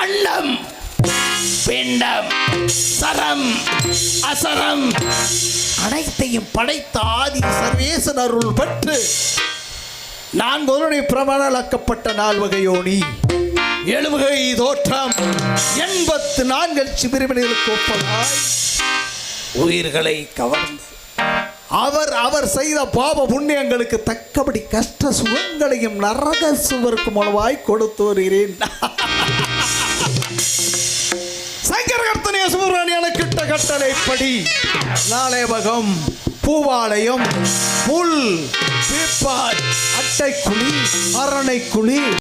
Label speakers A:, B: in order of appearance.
A: அண்டம் பிண்டம் சரம் அசரம் அனைத்தையும் படைத்த ஆதி சர்வேசன் அருள் பெற்று நான் ஒருவனை பிரபலமாக்கப்பட்ட 4 வகையோனி 7 வகை தோற்றம் 84 சிபிரிமணிகளுக்கு ஒப்பதாய் உயிர்களை கவர்ந்து அவர் செய்த பாவ புண்ணியங்களுக்கு தக்கபடி கஷ்ட சுகங்களையும் நரக சுவருக்கு மூலமாய் கொடுத்து வருகிறேன். சங்கரகர்த்தனைய சுப்பிரமணியன கிட்ட கட்டளைப்படி நாளேபகம் பூவாலயம் புல் பீப்பாய் அட்டைக்குழி அரணைக்குழி